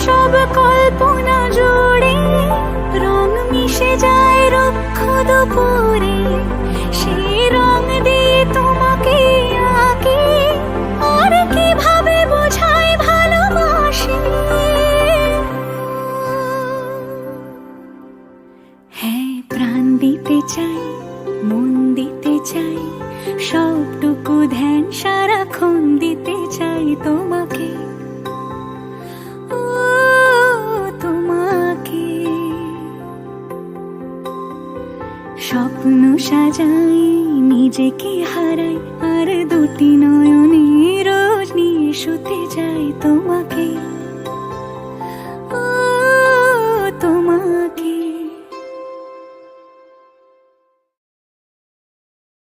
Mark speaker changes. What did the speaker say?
Speaker 1: সব কল্পনা জোড়ে রং মিশে যায় রুক্ষ দুপুরে, সেই রং দিয়ে তোমাকে আঁকে, আর কিভাবে বোঝাই ভালোবাসি। হ্যাঁ, প্রাণ দিতে চাই, মন দিতে চাই, সবটুকু ধ্যান সারাক্ষণ দিতে চাই তোমাকে, ও তোমাকে। স্বপ্ন সাজাই, নিজেকে হারাই, আর দুটি নয়নে রোজ নিয়ে শুতে যাই তোমাকে।